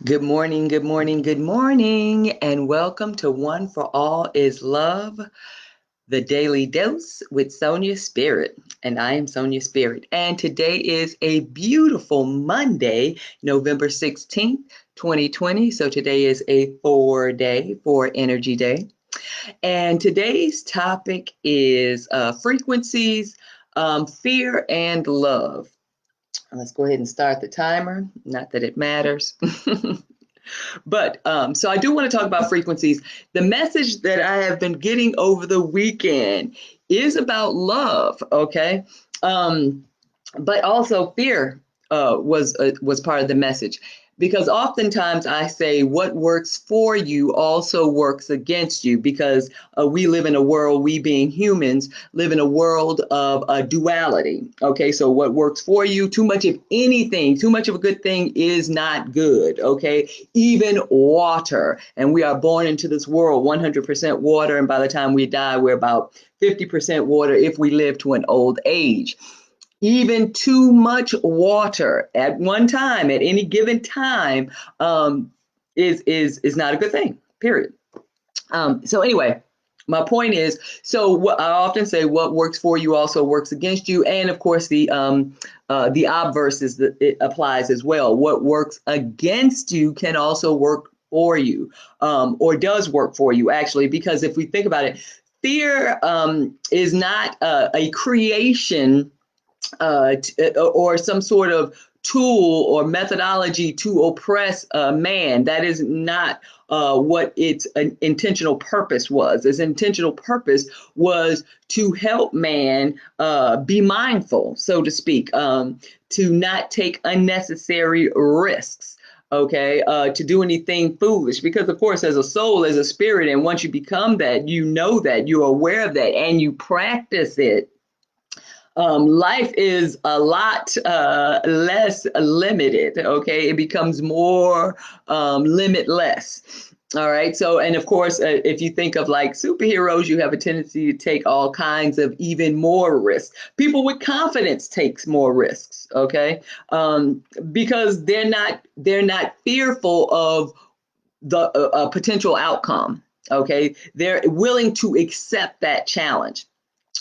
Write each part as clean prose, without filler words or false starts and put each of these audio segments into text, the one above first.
Good morning, good morning, good morning, and welcome to One for All is Love, the Daily Dose with Sonya Spirit. And I am Sonya Spirit. And today is a beautiful Monday, November 16th, 2020. So today is a four energy day. And today's topic is frequencies, fear, and love. Let's go ahead and start the timer. Not that it matters. But so I do want to talk about frequencies. The message that I have been getting over the weekend is about love, okay? But also fear was part of the message, because oftentimes I say what works for you also works against you, because we live in a world, we being humans live in a world of duality. Okay, so what works for you, too much of anything, too much of a good thing is not good. Okay, even water, and we are born into this world 100% water, and by the time we die we're about 50% water if we live to an old age. Even too much water at one time, at any given time, is not a good thing. Period. So anyway, my point is, so what I often say, what works for you also works against you, and of course the obverse is that it applies as well. What works against you can also work for you, or does work for you actually, because if we think about it, fear is not a creation or some sort of tool or methodology to oppress a man. That is not what its intentional purpose was. Its intentional purpose was to help man be mindful, so to speak, to not take unnecessary risks. Okay, to do anything foolish, because of course, as a soul, as a spirit, and once you become that, you know that, you're aware of that, and you practice it. Life is a lot less limited. Okay, it becomes more limitless. All right. So, and of course, if you think of like superheroes, you have a tendency to take all kinds of even more risks. People with confidence takes more risks. Okay, because they're not fearful of the potential outcome. Okay, they're willing to accept that challenge.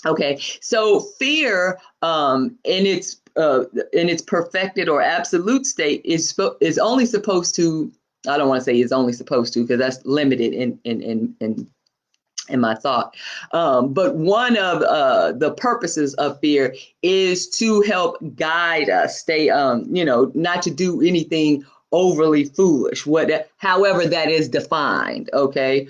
Okay, so fear, in its perfected or absolute state, is only supposed to. I don't want to say is only supposed to, because that's limited in my thought. But one of the purposes of fear is to help guide us, stay, not to do anything overly foolish, however that is defined. Okay.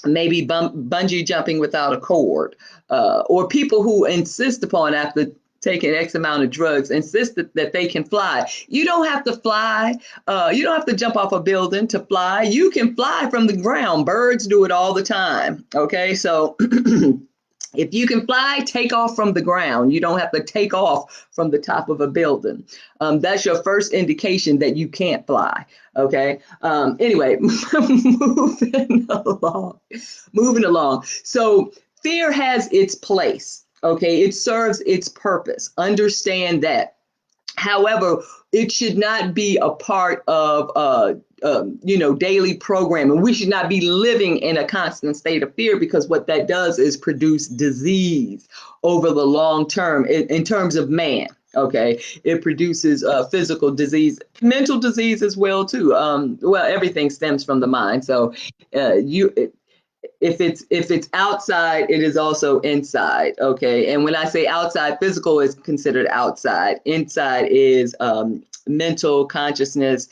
Maybe bungee jumping without a cord, or people who insist upon, after taking X amount of drugs, insist that they can fly. You don't have to fly. You don't have to jump off a building to fly. You can fly from the ground. Birds do it all the time. Okay, so if you can fly, take off from the ground. You don't have to take off from the top of a building. That's your first indication that you can't fly. Okay. Anyway, moving along. Moving along. So fear has its place. Okay. It serves its purpose. Understand that. However, it should not be a part of daily programming. We should not be living in a constant state of fear, because what that does is produce disease over the long term in terms of man. Okay, it produces physical disease, mental disease as well too. Well, everything stems from the mind. So you if it's outside, it is also inside. Okay, and when I say outside, physical is considered outside. Inside is mental, consciousness,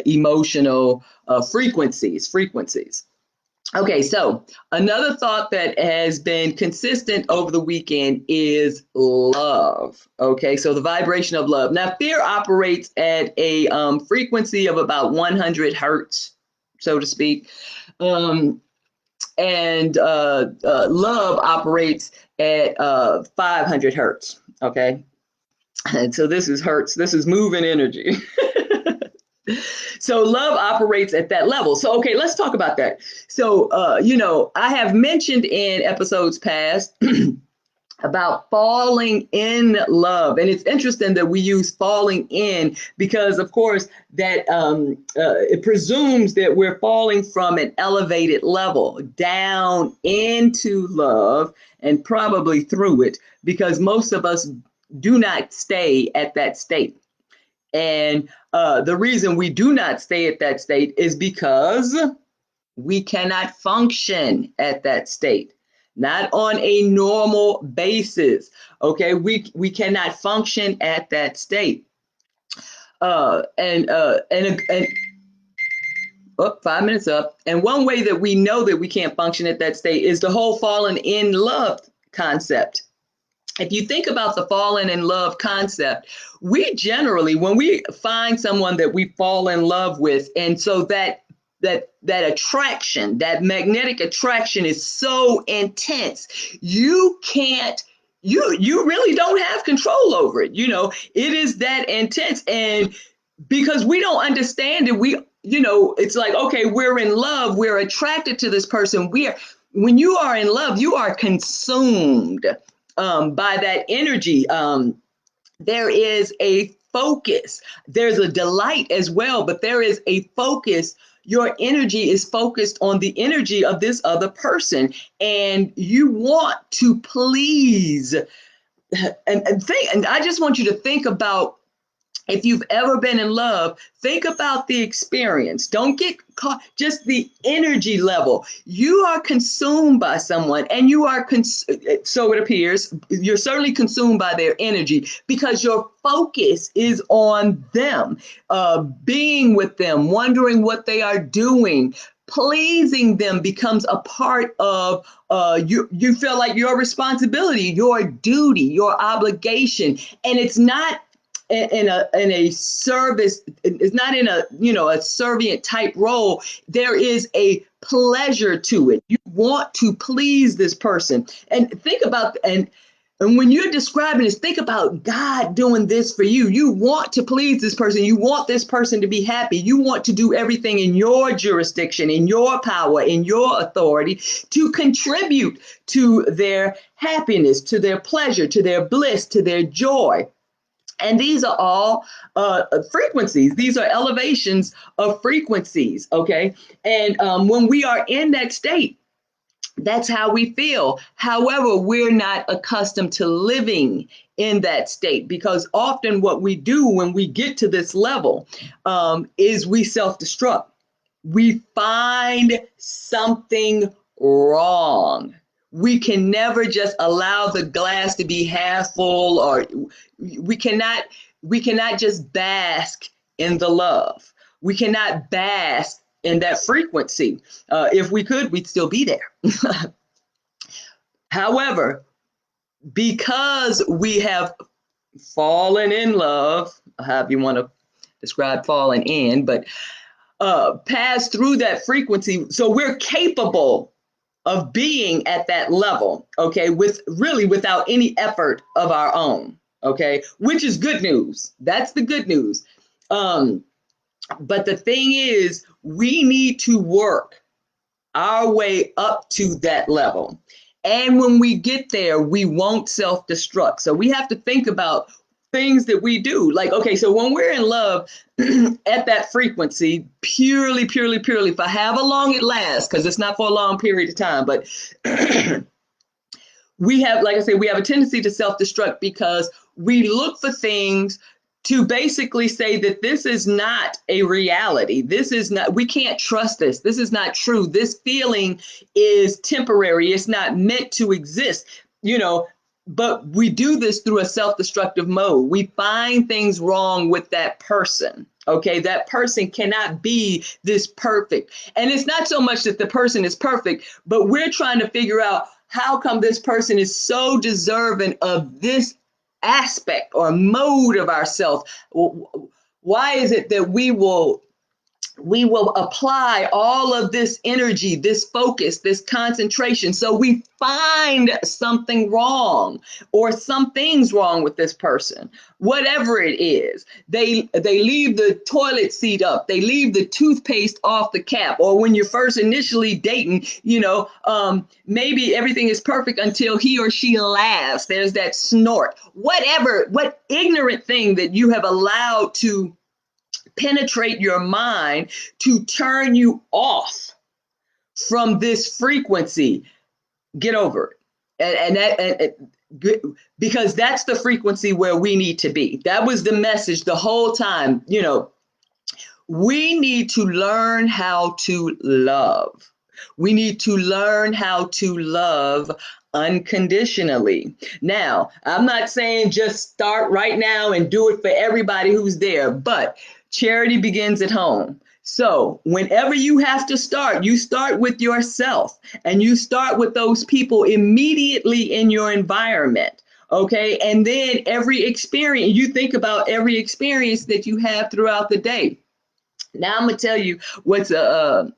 emotional, frequencies. Okay, so another thought that has been consistent over the weekend is love. Okay, so the vibration of love. Now, fear operates at a frequency of about 100 hertz, so to speak. And love operates at 500 hertz. Okay, and so this is hertz. This is moving energy. So love operates at that level. So okay, let's talk about that. So I have mentioned in episodes past about falling in love. And it's interesting that we use falling in because, of course, that it presumes that we're falling from an elevated level down into love and probably through it, because most of us do not stay at that state. And the reason we do not stay at that state is because we cannot function at that state, not on a normal basis. Okay, we cannot function at that state. And oh, 5 minutes up. And one way that we know that we can't function at that state is the whole fallen in love concept. If you think about the fallen in love concept, we generally, when we find someone that we fall in love with, and so that attraction, that magnetic attraction is so intense, you can't, you really don't have control over it. It is that intense. And because we don't understand it, it's like, okay, we're in love, we're attracted to this person. When you are in love, you are consumed by that energy. There is a focus, there's a delight as well, but there is a focus. Your energy is focused on the energy of this other person, and you want to please. And I just want you to think about, if you've ever been in love, think about the experience. Don't get caught, just the energy level. You are consumed by someone, and so it appears, you're certainly consumed by their energy because your focus is on them, being with them, wondering what they are doing. Pleasing them becomes a part of you feel like your responsibility, your duty, your obligation. And it's not in a service, it's not in a servient type role. There is a pleasure to it. You want to please this person. And think about, and when you're describing this, think about God doing this for you. You want to please this person. You want this person to be happy. You want to do everything in your jurisdiction, in your power, in your authority to contribute to their happiness, to their pleasure, to their bliss, to their joy. And these are all frequencies. These are elevations of frequencies. Okay. And when we are in that state, that's how we feel. However, we're not accustomed to living in that state, because often what we do when we get to this level is we self-destruct. We find something wrong. We can never just allow the glass to be half full, or we cannot just bask in the love. We cannot bask in that frequency. If we could, we'd still be there. However, because we have fallen in love, however you want to describe falling in, but pass through that frequency, so we're capable of being at that level, okay, without any effort of our own, okay, which is good news. That's the good news. But the thing is, we need to work our way up to that level. And when we get there, we won't self-destruct. So we have to think about things that we do. Like, okay, so when we're in love at that frequency, purely, for however long it lasts, because it's not for a long period of time, but we have, like I said, we have a tendency to self-destruct because we look for things to basically say that this is not a reality. This is not, we can't trust this. This is not true. This feeling is temporary. It's not meant to exist, but we do this through a self-destructive mode. We find things wrong with that person. Okay, that person cannot be this perfect. And it's not so much that the person is perfect, but we're trying to figure out, how come this person is so deserving of this aspect or mode of ourselves? Why is it that we will we will apply all of this energy, this focus, this concentration. So we find something wrong or something's wrong with this person, whatever it is. They leave the toilet seat up, they leave the toothpaste off the cap, or when you're first initially dating, maybe everything is perfect until he or she laughs. There's that snort, whatever, what ignorant thing that you have allowed to penetrate your mind to turn you off from this frequency. Get over it. Because that's the frequency where we need to be. That was the message the whole time. We need to learn how to love. We need to learn how to love unconditionally. Now, I'm not saying just start right now and do it for everybody who's there, but charity begins at home. So whenever you have to start, you start with yourself and you start with those people immediately in your environment. Okay. And then every experience, you think about every experience that you have throughout the day. Now I'm gonna tell you what's I've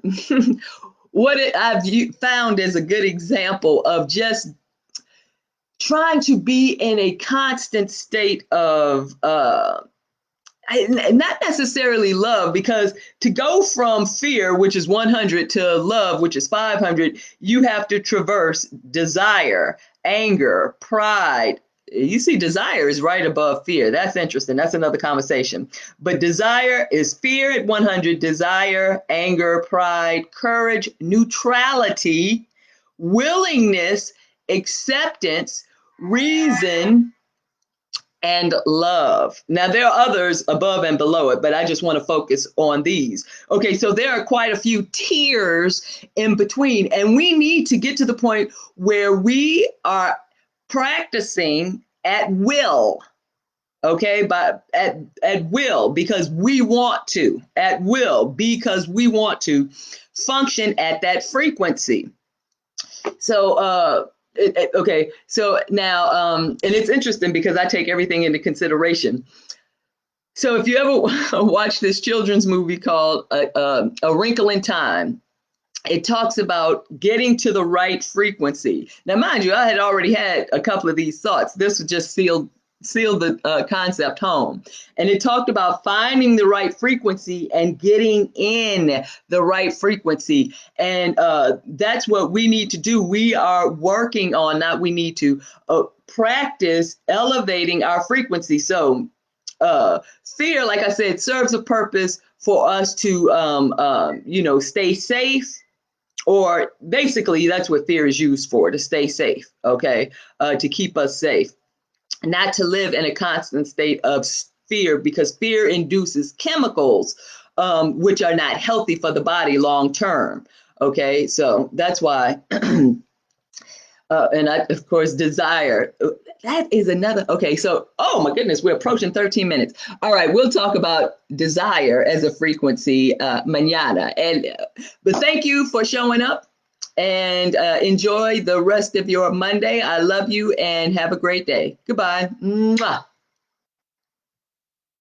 found as a good example of just trying to be in a constant state of not necessarily love, because to go from fear, which is 100, to love, which is 500, you have to traverse desire, anger, pride. You see, desire is right above fear. That's interesting. That's another conversation. But desire is fear at 100, desire, anger, pride, courage, neutrality, willingness, acceptance, reason, and love. Now, there are others above and below it, but I just want to focus on these. Okay, so there are quite a few tiers in between, and we need to get to the point where we are practicing at will. Okay, but at will, because we want to, at will, because we want to function at that frequency. So, okay, so now, and it's interesting because I take everything into consideration. So if you ever watch this children's movie called A Wrinkle in Time, it talks about getting to the right frequency. Now, mind you, I had already had a couple of these thoughts. This was just sealed the concept home. And it talked about finding the right frequency and getting in the right frequency. And that's what we need to do. We are working on, not we need to practice elevating our frequency. So fear, like I said, serves a purpose for us to, stay safe. Or basically, that's what fear is used for, to stay safe, okay, to keep us safe, not to live in a constant state of fear, because fear induces chemicals which are not healthy for the body long term, okay? So that's why, and I, of course, desire. That is another, okay, so, oh my goodness, we're approaching 13 minutes. All right, we'll talk about desire as a frequency mañana. But thank you for showing up, and enjoy the rest of your Monday. I love you and have a great day. Goodbye. Mwah.